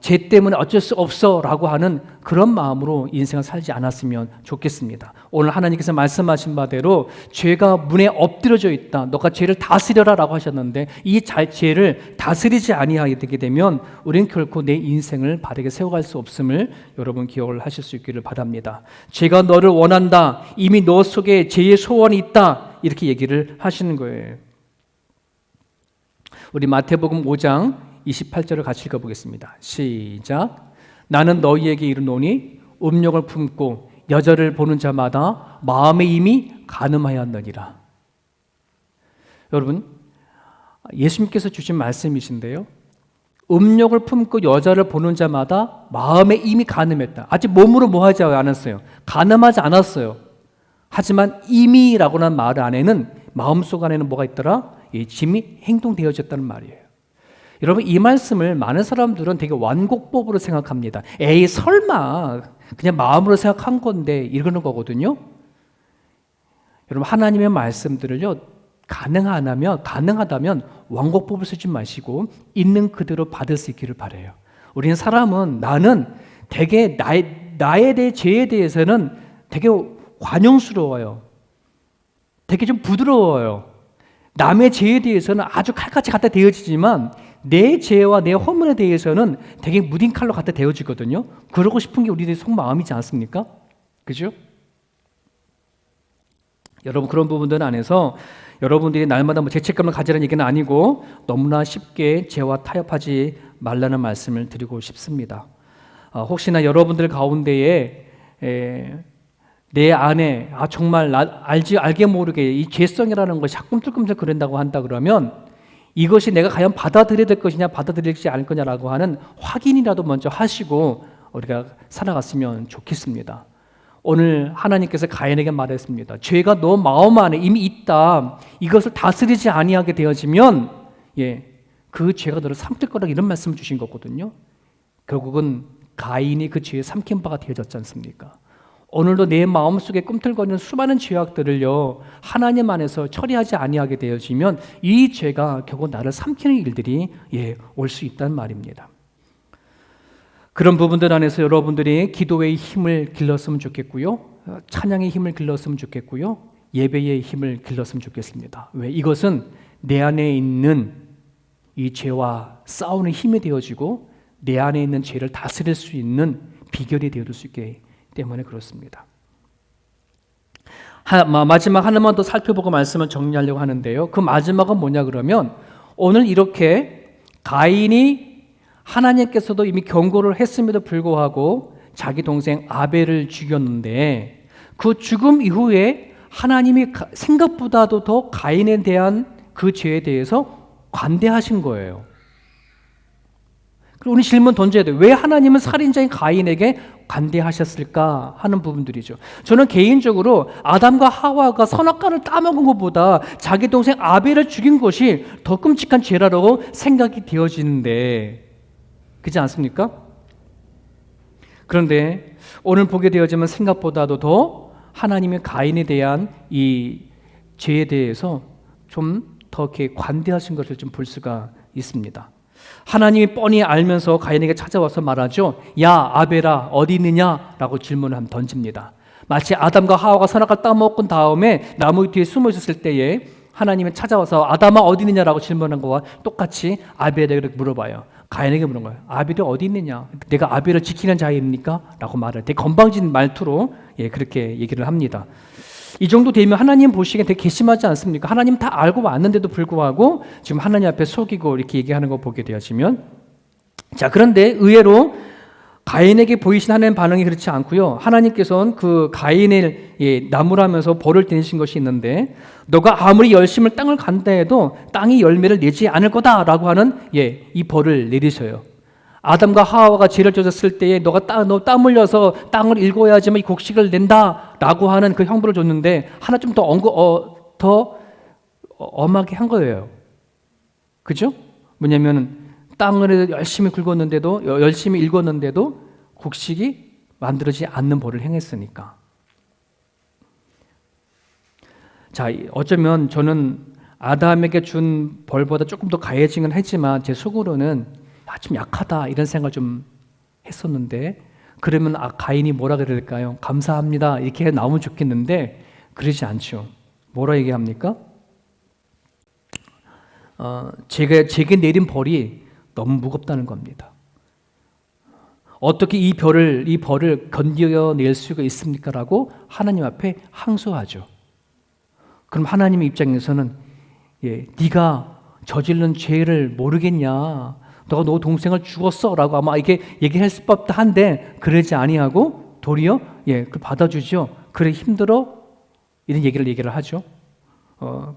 죄 때문에 어쩔 수 없어 라고 하는 그런 마음으로 인생을 살지 않았으면 좋겠습니다. 오늘 하나님께서 말씀하신 바대로 죄가 문에 엎드려져 있다. 너가 죄를 다스려라 라고 하셨는데 이 죄를 다스리지 아니하게 되게 되면 우리는 결코 내 인생을 바르게 세워갈 수 없음을 여러분 기억을 하실 수 있기를 바랍니다. 죄가 너를 원한다. 이미 너 속에 죄의 소원이 있다. 이렇게 얘기를 하시는 거예요. 우리 마태복음 5장 28절을 같이 읽어보겠습니다. 시작. 나는 너희에게 이르노니 음욕을 품고 여자를 보는 자마다 마음에 이미 간음하였느니라. 여러분, 예수님께서 주신 말씀이신데요. 음욕을 품고 여자를 보는 자마다 마음에 이미 간음했다. 아직 몸으로 뭐 하지 않았어요. 간음하지 않았어요. 하지만 이미라고는 말 안에는 마음속 안에는 뭐가 있더라? 짐이 행동되어졌다는 말이에요. 여러분, 이 말씀을 많은 사람들은 되게 완곡법으로 생각합니다. 에이, 설마 그냥 마음으로 생각한 건데 이러는 거거든요. 여러분, 하나님의 말씀들을요, 가능하다면 완곡법을 쓰지 마시고 있는 그대로 받을 수 있기를 바라요. 우리는 사람은 나는 되게 나에 대해 죄에 대해서는 되게 관용스러워요. 되게 좀 부드러워요. 남의 죄에 대해서는 아주 칼같이 갖다 대어지지만 내 죄와 내 허물에 대해서는 되게 무딘 칼로 갖다 대어지거든요. 그러고 싶은 게 우리들의 속마음이지 않습니까? 그죠? 여러분, 그런 부분들 안에서 여러분들이 날마다 뭐 죄책감을 가지라는 얘기는 아니고 너무나 쉽게 죄와 타협하지 말라는 말씀을 드리고 싶습니다. 혹시나 여러분들 가운데에 내 안에 정말 알게 모르게 이 죄성이라는 것이 꿈틀꿈틀 그런다고 한다 그러면 이것이 내가 과연 받아들여야 될 것이냐 받아들이지 않을 거냐라고 하는 확인이라도 먼저 하시고 우리가 살아갔으면 좋겠습니다. 오늘 하나님께서 가인에게 말했습니다. 죄가 너 마음 안에 이미 있다. 이것을 다스리지 아니하게 되어지면 그 죄가 너를 삼킬 거라고 이런 말씀을 주신 거거든요. 결국은 가인이 그 죄에 삼킨 바가 되어졌지 않습니까? 오늘도 내 마음속에 꿈틀거리는 수많은 죄악들을요, 하나님 안에서 처리하지 아니하게 되어지면 이 죄가 결국 나를 삼키는 일들이 올 수 있다는 말입니다. 그런 부분들 안에서 여러분들이 기도의 힘을 길렀으면 좋겠고요, 찬양의 힘을 길렀으면 좋겠고요, 예배의 힘을 길렀으면 좋겠습니다. 왜? 이것은 내 안에 있는 이 죄와 싸우는 힘이 되어지고 내 안에 있는 죄를 다스릴 수 있는 비결이 되어줄 수 있게 때문에 그렇습니다. 마지막 하나만 더 살펴보고 말씀을 정리하려고 하는데요. 그 마지막은 뭐냐 그러면 오늘 이렇게 가인이 하나님께서도 이미 경고를 했음에도 불구하고 자기 동생 아벨을 죽였는데 그 죽음 이후에 하나님이 생각보다도 더 가인에 대한 그 죄에 대해서 관대하신 거예요. 그리고 우리 질문 던져야 돼요. 왜 하나님은 살인자인 가인에게 관대하셨을까 하는 부분들이죠. 저는 개인적으로 아담과 하와가 선악과를 따먹은 것보다 자기 동생 아벨을 죽인 것이 더 끔찍한 죄라고 생각이 되어지는데 그렇지 않습니까? 그런데 오늘 보게 되어지면 생각보다도 더 하나님의 가인에 대한 이 죄에 대해서 좀 더 이렇게 관대하신 것을 좀 볼 수가 있습니다. 하나님이 뻔히 알면서 가인에게 찾아와서 말하죠. 야 아벨아 어디 있느냐? 라고 질문을 한번 던집니다. 마치 아담과 하와가 선악과를 따먹은 다음에 나무 뒤에 숨어 있었을 때에 하나님이 찾아와서 아담아 어디 있느냐라고 질문한 거와 똑같이 아벨에게 물어봐요. 가인에게 물은 거예요. 아벨이 어디 있느냐? 내가 아벨을 지키는 자입니까? 라고 말을 되게 건방진 말투로 그렇게 얘기를 합니다. 이 정도 되면 하나님 보시기엔 되게 괘씸하지 않습니까? 하나님 다 알고 왔는데도 불구하고 지금 하나님 앞에 속이고 이렇게 얘기하는 거 보게 되어지면 자, 그런데 의외로 가인에게 보이신 하나님의 반응이 그렇지 않고요. 하나님께서는 그 가인을 나무라면서 벌을 내리신 것이 있는데 너가 아무리 열심을 땅을 간다 해도 땅이 열매를 내지 않을 거다라고 하는 이 벌을 내리셔요. 아담과 하와가 죄를 졌을 때에 너 땀 흘려서 땅을 일궈야지만 이 곡식을 낸다라고 라고 하는 그 형벌을 줬는데 하나 좀 더 엄하게 한 거예요. 그죠? 뭐냐면 땅을 열심히 긁었는데도, 열심히 읽었는데도 곡식이 만들어지지 않는 벌을 행했으니까. 자, 어쩌면 저는 아담에게 준 벌보다 조금 더 가해지긴 했지만 제 속으로는 좀 약하다 이런 생각을 좀 했었는데, 그러면 가인이 뭐라 그래야 될까요? 감사합니다 이렇게 나오면 좋겠는데 그러지 않죠. 뭐라 얘기합니까? 제게 내린 벌이 너무 무겁다는 겁니다. 어떻게 이 벌을 견뎌낼 수가 있습니까? 라고 하나님 앞에 항소하죠. 그럼 하나님의 입장에서는 네가 저지른 죄를 모르겠냐? 너가 너 동생을 죽었어 라고 아마 이게 얘기할 수 법도 한데 그러지 아니하고 도리어 그걸 받아주죠. 그래 힘들어? 이런 얘기를 하죠.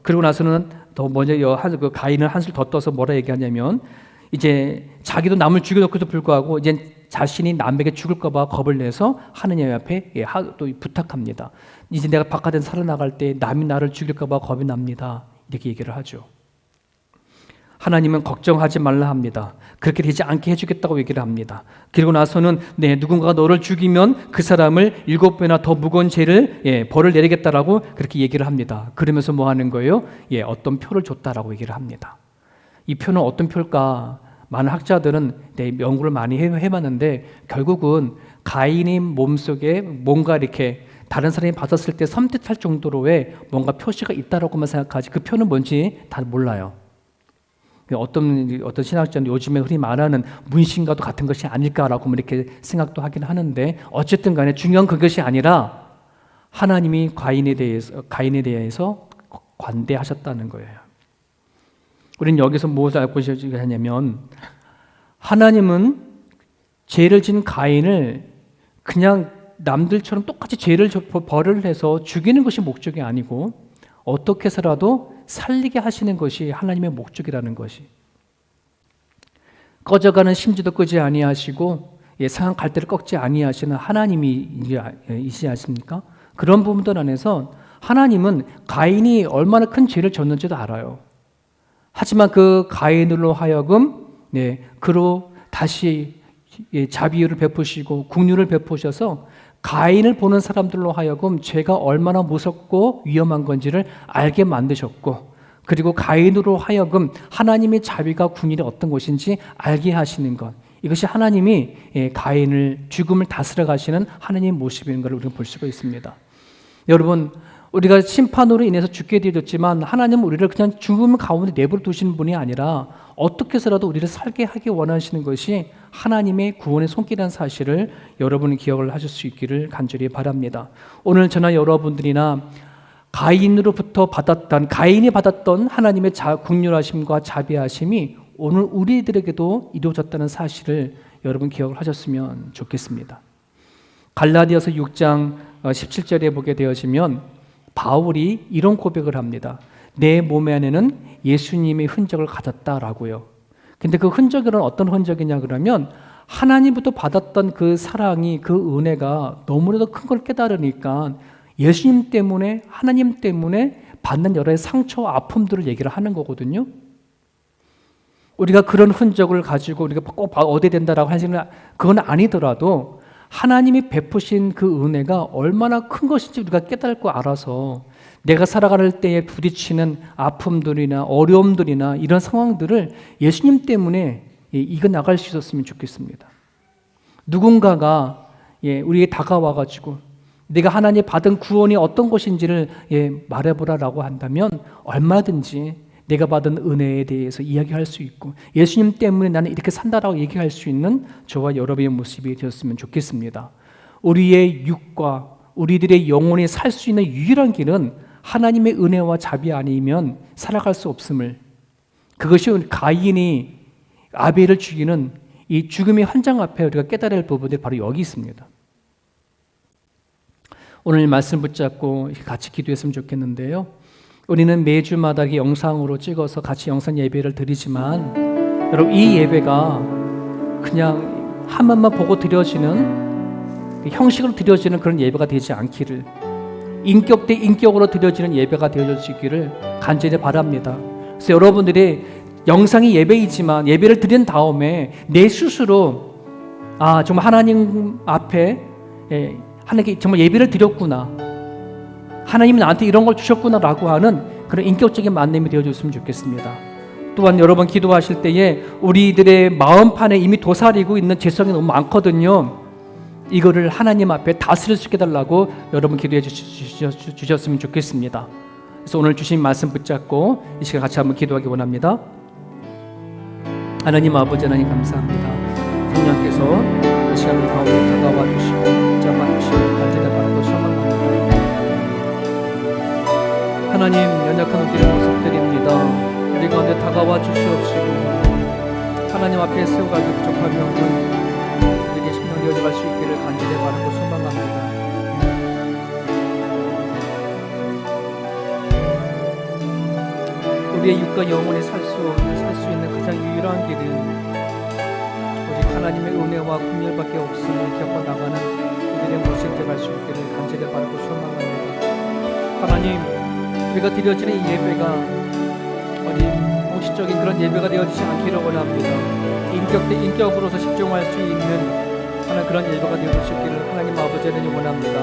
그리고 나서는 더 먼저 그 가인은 한술 더 떠서 뭐라 얘기하냐면, 이제 자기도 남을 죽여놓고도 불구하고 이제 자신이 남에게 죽을까봐 겁을 내서 하느님 앞에 또 부탁합니다. 이제 내가 바깥에 살아나갈 때 남이 나를 죽일까봐 겁이 납니다. 이렇게 얘기를 하죠. 하나님은 걱정하지 말라 합니다. 그렇게 되지 않게 해주겠다고 얘기를 합니다. 그리고 나서는 누군가가 너를 죽이면 그 사람을 7배나 더 무거운 죄를 벌을 내리겠다라고 그렇게 얘기를 합니다. 그러면서 뭐 하는 거예요? 어떤 표를 줬다라고 얘기를 합니다. 이 표는 어떤 표일까? 많은 학자들은 연구를 많이 해봤는데 결국은 가인의 몸속에 뭔가 이렇게 다른 사람이 받았을 때 섬뜩할 정도로의 뭔가 표시가 있다라고만 생각하지 그 표는 뭔지 다 몰라요. 어떤 신학자는 요즘에 흔히 말하는 문신과도 같은 것이 아닐까라고 이렇게 생각도 하긴 하는데, 어쨌든 간에 중요한 그것이 아니라 하나님이 가인에 대해서 관대하셨다는 거예요. 우리는 여기서 무엇을 알고 있냐면, 하나님은 죄를 진 가인을 그냥 남들처럼 똑같이 죄를 벌을 해서 죽이는 것이 목적이 아니고 어떻게 해서라도 살리게 하시는 것이 하나님의 목적이라는 것이, 꺼져가는 심지도 끄지 아니하시고 상한 갈대를 꺾지 아니하시는 하나님이시지 않습니까? 그런 부분들 안에서 하나님은 가인이 얼마나 큰 죄를 졌는지도 알아요. 하지만 그 가인으로 하여금 그로 다시 자비를 베푸시고 긍휼을 베푸셔서 가인을 보는 사람들로 하여금 죄가 얼마나 무섭고 위험한 건지를 알게 만드셨고, 그리고 가인으로 하여금 하나님의 자비가 긍휼이 어떤 것인지 알게 하시는 것, 이것이 하나님이 가인을 죽음을 다스려 가시는 하나님의 모습인 것을 우리가 볼 수가 있습니다. 여러분, 우리가 심판으로 인해서 죽게 되었지만 하나님은 우리를 그냥 죽음 가운데 내버려 두시는 분이 아니라 어떻게 해서라도 우리를 살게 하기 원하시는 것이 하나님의 구원의 손길이라는 사실을 여러분이 기억을 하실 수 있기를 간절히 바랍니다. 오늘 저나 여러분들이나 가인이 받았던 하나님의 긍휼하심과 자비하심이 오늘 우리들에게도 이루어졌다는 사실을 여러분 기억을 하셨으면 좋겠습니다. 갈라디아서 6장 17절에 보게 되어지면 바울이 이런 고백을 합니다. 내 몸 안에는 예수님의 흔적을 가졌다라고요. 근데 그 흔적은 어떤 흔적이냐 그러면 하나님부터 받았던 그 사랑이, 그 은혜가 너무나도 큰 걸 깨달으니까 예수님 때문에, 하나님 때문에 받는 여러 상처와 아픔들을 얘기를 하는 거거든요. 우리가 그런 흔적을 가지고 우리가 꼭 얻어야 된다라고 하시는 그건 아니더라도 하나님이 베푸신 그 은혜가 얼마나 큰 것인지 우리가 깨닫고 알아서 내가 살아갈 때에 부딪히는 아픔들이나 어려움들이나 이런 상황들을 예수님 때문에 이겨나갈 수 있었으면 좋겠습니다. 누군가가 우리에게 다가와가지고 내가 하나님 받은 구원이 어떤 것인지를 말해보라라고 한다면 얼마든지 내가 받은 은혜에 대해서 이야기할 수 있고 예수님 때문에 나는 이렇게 산다라고 얘기할 수 있는 저와 여러분의 모습이 되었으면 좋겠습니다. 우리의 육과 우리들의 영혼이 살 수 있는 유일한 길은 하나님의 은혜와 자비 아니면 살아갈 수 없음을, 그것이 가인이 아벨을 죽이는 이 죽음의 현장 앞에 우리가 깨달을 부분이 바로 여기 있습니다. 오늘 말씀 붙잡고 같이 기도했으면 좋겠는데요. 우리는 매주마다 영상으로 찍어서 같이 영상 예배를 드리지만 여러분, 이 예배가 그냥 한 번만 보고 드려지는 형식으로 드려지는 그런 예배가 되지 않기를, 인격 대 인격으로 드려지는 예배가 되어줄 수 있기를 간절히 바랍니다. 그래서 여러분들이 영상이 예배이지만 예배를 드린 다음에 내 스스로 정말 하나님 앞에 하나님께 정말 예배를 드렸구나, 하나님이 나한테 이런 걸 주셨구나라고 하는 그런 인격적인 만남이 되어줬으면 좋겠습니다. 또한 여러분 기도하실 때에 우리들의 마음판에 이미 도사리고 있는 죄성이 너무 많거든요. 이거를 하나님 앞에 다스릴 수 있게 해달라고 여러분 기도해 주셨으면 좋겠습니다. 그래서 오늘 주신 말씀 붙잡고 이 시간 같이 한번 기도하기 원합니다. 하나님 아버지, 하나님 감사합니다. 성령께서 이 시간을 가운데 다가와 주시고 붙잡아 주시고 간절히 바라고 소망합니다. 하나님, 연약한 우리의 모습들입니다. 우리 가운데 다가와 주시옵시고 하나님 앞에 세워가기 부족하면 우리에게 심령 되어갈 수 있기를 간절히 바라고 소망합니다. 우리의 육과 영혼이 살 수 있는 가장 유일한 길은 오직 하나님의 은혜와 긍휼밖에 없음을 겪어 나가는 우리의 모습 되어갈 수 있기를 간절히 바라고 소망합니다. 하나님, 우리가 드려지는 이 예배가 어디 공식적인 그런 예배가 되어지지 않기를 원합니다. 인격 대 인격으로서 집중할 수 있는 하나님 그런 예배가 되어질 수 있기를 하나님 아버지 하나님 원합니다.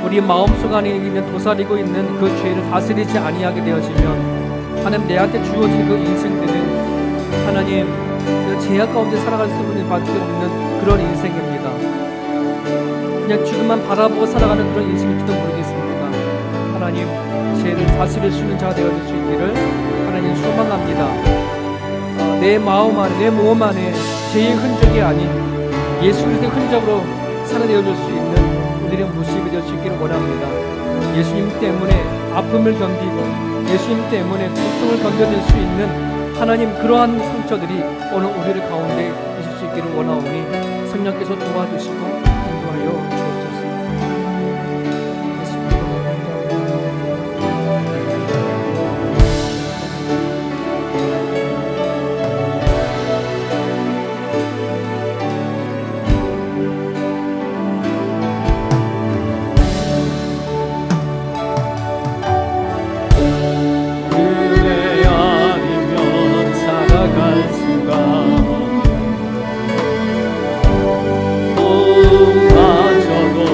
우리 마음속 안에 있는 도사리고 있는 그 죄를 다스리지 아니하게 되어지면 하나님 내한테 주어진 그 인생들은 하나님 그 죄악 가운데 살아갈 수밖에 없는 그런 인생입니다. 그냥 죽음만 바라보고 살아가는 그런 인생일지도 모르겠습니다. 하나님, 죄를 다스릴 수 있는 자가 되어질 수 있기를 하나님 소망합니다. 내 마음 안에, 내 몸 안에 죄의 흔적이 아닌 예수 그리스도의 흔적으로 살아내어줄 수 있는 우리의 모습이 될 수 있기를 원합니다. 예수님 때문에 아픔을 견디고 예수님 때문에 고통을 견뎌낼 수 있는 하나님 그러한 상처들이 오늘 우리를 가운데 있을 수 있기를 원하오니 성령께서 도와주시고 인도하여 주옵소서. 또 가져도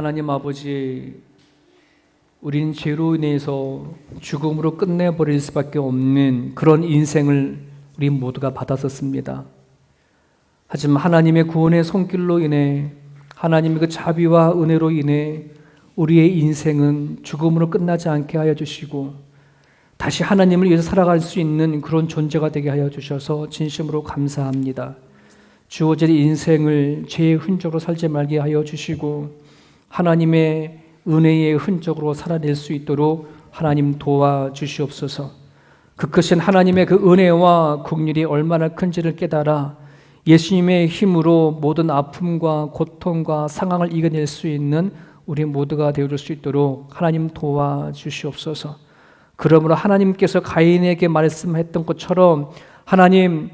하나님 아버지, 우리는 죄로 인해서 죽음으로 끝내버릴 수밖에 없는 그런 인생을 우리 모두가 받았었습니다. 하지만 하나님의 구원의 손길로 인해, 하나님의 그 자비와 은혜로 인해 우리의 인생은 죽음으로 끝나지 않게 하여 주시고 다시 하나님을 위해서 살아갈 수 있는 그런 존재가 되게 하여 주셔서 진심으로 감사합니다. 주어진 인생을 죄의 흔적으로 살지 말게 하여 주시고 하나님의 은혜의 흔적으로 살아낼 수 있도록 하나님 도와주시옵소서. 그 크신 하나님의 그 은혜와 긍휼이 얼마나 큰지를 깨달아 예수님의 힘으로 모든 아픔과 고통과 상황을 이겨낼 수 있는 우리 모두가 되어줄 수 있도록 하나님 도와주시옵소서. 그러므로 하나님께서 가인에게 말씀했던 것처럼 하나님,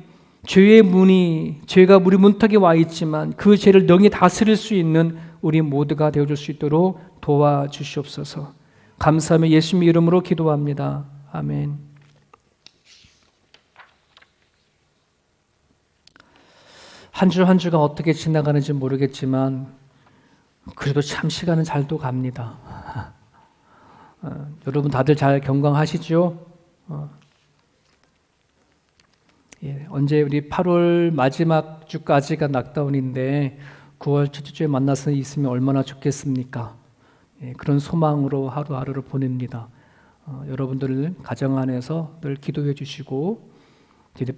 죄의 문이, 죄가 우리 문턱에 와 있지만 그 죄를 능히 다스릴 수 있는 우리 모두가 되어줄 수 있도록 도와주시옵소서. 감사하며 예수님의 이름으로 기도합니다. 아멘. 한 주 한 주가 어떻게 지나가는지 모르겠지만 그래도 참 시간은 잘도 갑니다. 여러분 다들 잘 건강하시죠? 언제 우리 8월 마지막 주까지가 낙다운인데 9월 첫째 주에 만나서 있으면 얼마나 좋겠습니까? 그런 소망으로 하루하루를 보냅니다. 여러분들 가정 안에서 늘 기도해 주시고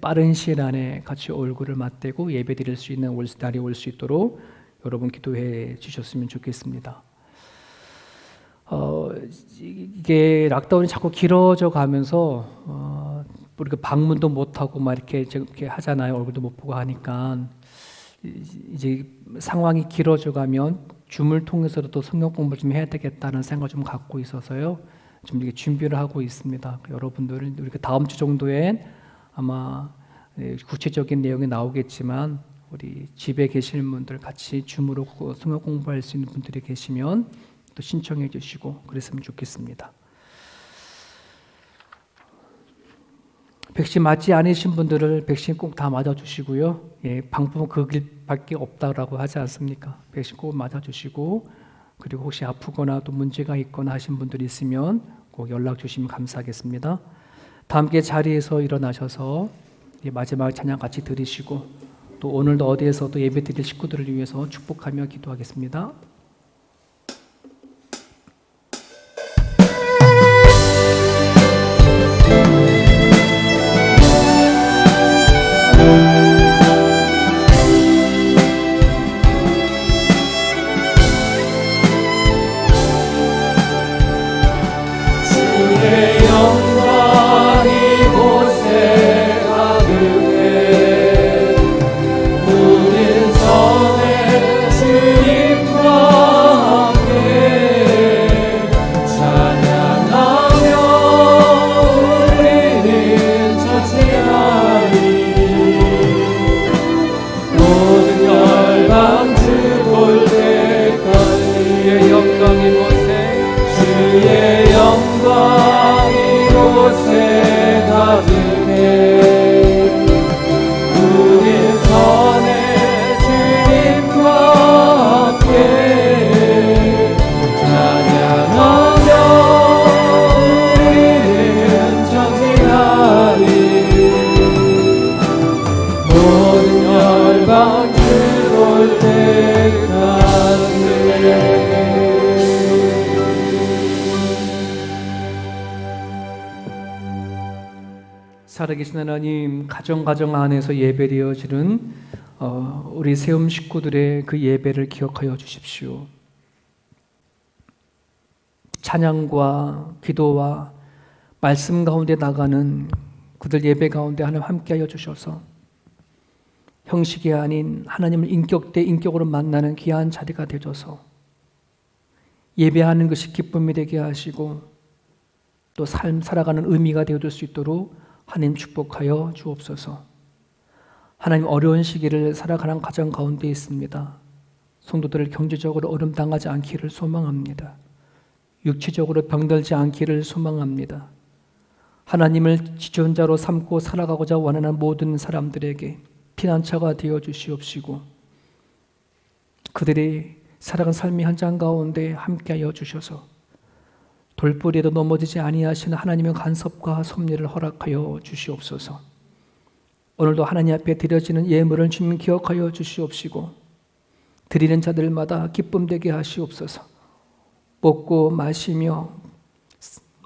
빠른 시일 안에 같이 얼굴을 맞대고 예배 드릴 수 있는 날이 올 수 있도록 여러분 기도해 주셨으면 좋겠습니다. 이게 락다운이 자꾸 길어져 가면서 우리가 방문도 못 하고 막 이렇게 하잖아요. 얼굴도 못 보고 하니까 이제 상황이 길어져 가면 줌을 통해서도 성경 공부를 좀 해야 되겠다는 생각을 좀 갖고 있어서요. 좀 이렇게 준비를 하고 있습니다. 여러분들은 우리가 다음 주 정도엔 아마 구체적인 내용이 나오겠지만 우리 집에 계시는 분들 같이 줌으로 성경 공부할 수 있는 분들이 계시면 또 신청해 주시고 그랬으면 좋겠습니다. 백신 맞지 않으신 분들을 백신 꼭 다 맞아주시고요. 방법은 그 길밖에 없다라고 하지 않습니까? 백신 꼭 맞아주시고 그리고 혹시 아프거나 또 문제가 있거나 하신 분들이 있으면 꼭 연락 주시면 감사하겠습니다. 다 함께 자리에서 일어나셔서 마지막 찬양 같이 드리시고 또 오늘도 어디에서 또 예배 드릴 식구들을 위해서 축복하며 기도하겠습니다. 살아계신 하나님, 가정 안에서 예배되어지는 우리 세움 식구들의 그 예배를 기억하여 주십시오. 찬양과 기도와 말씀 가운데 나가는 그들 예배 가운데 하나님 함께하여 주셔서 형식이 아닌 하나님을 인격 대 인격으로 만나는 귀한 자리가 되어서 예배하는 것이 기쁨이 되게 하시고 또 삶 살아가는 의미가 되어줄 수 있도록 하나님 축복하여 주옵소서. 하나님, 어려운 시기를 살아가는 가정 가운데 있습니다. 성도들을 경제적으로 어려움 당하지 않기를 소망합니다. 육체적으로 병들지 않기를 소망합니다. 하나님을 지존자로 삼고 살아가고자 원하는 모든 사람들에게 피난처가 되어 주시옵시고 그들이 살아간 삶의 현장 가운데 함께하여 주셔서 돌뿌리에도 넘어지지 아니하시는 하나님의 간섭과 섭리를 허락하여 주시옵소서. 오늘도 하나님 앞에 드려지는 예물을 주님 기억하여 주시옵시고 드리는 자들마다 기쁨 되게 하시옵소서. 먹고 마시며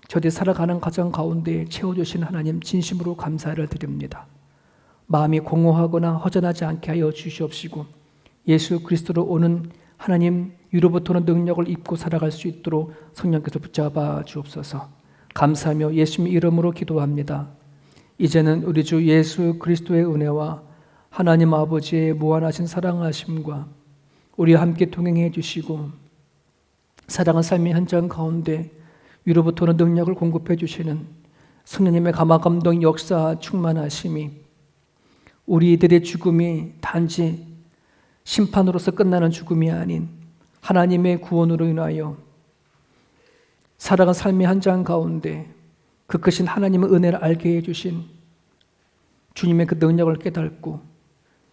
저들 살아가는 가정 가운데 채워주신 하나님 진심으로 감사를 드립니다. 마음이 공허하거나 허전하지 않게 하여 주시옵시고 예수 그리스도로 오는 하나님 위로부터는 능력을 입고 살아갈 수 있도록 성령께서 붙잡아 주옵소서. 감사하며 예수님의 이름으로 기도합니다. 이제는 우리 주 예수 그리스도의 은혜와 하나님 아버지의 무한하신 사랑하심과 우리와 함께 동행해 주시고 사랑한 삶의 현장 가운데 위로부터는 능력을 공급해 주시는 성령님의 감화감동 역사 충만하심이 우리들의 죽음이 단지 심판으로서 끝나는 죽음이 아닌 하나님의 구원으로 인하여 살아간 삶의 현장 가운데 그 크신 하나님의 은혜를 알게 해주신 주님의 그 능력을 깨닫고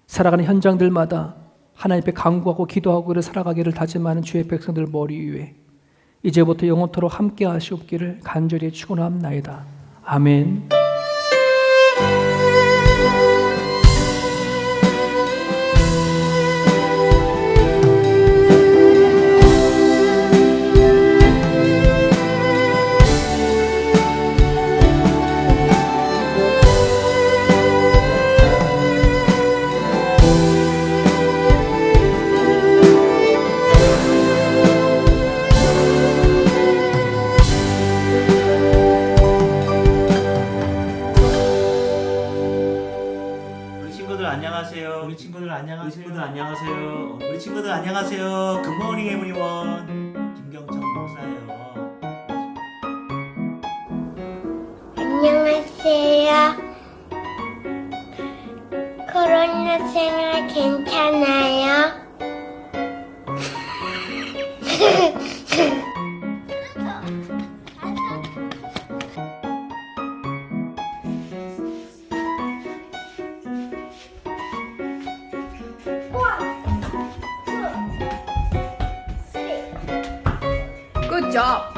살아가는 현장들마다 하나님 앞에 간구하고 기도하고 살아가기를 다짐하는 주의 백성들 머리 위에 이제부터 영원토록 함께 하시옵기를 간절히 축원합나이다. 아멘. 안녕하세요. 우리 친구들 안녕하세요. 굿모닝 에브리원. 김경청 목사예요. 안녕하세요. 코로나 생활 괜찮아요? Good job.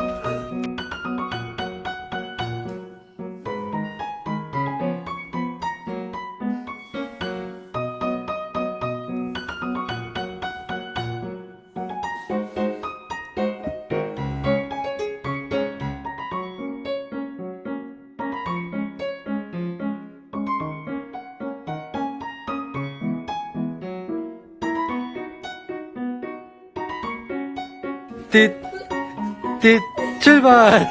출발.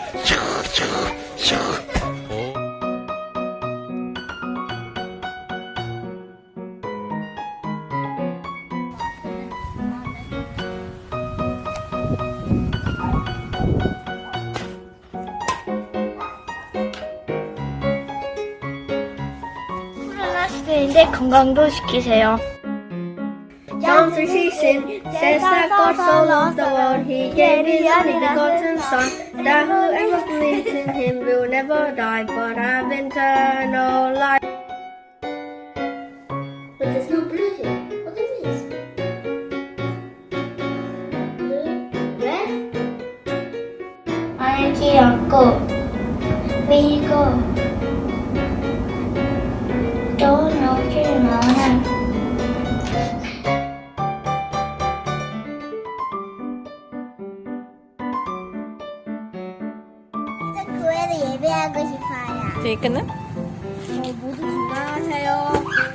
코로나 시대인데 건강도 지키세요. John 3:16 says that God so loved the world, He gave His only begotten Son, that whoever believes in Him will never die, but have eternal life. But there's no blue here. What is this? Blue, red? 아기였고 미고 또 녹일만한 교회를 예배하고 싶어요. 제이크는? 모두 건강하세요.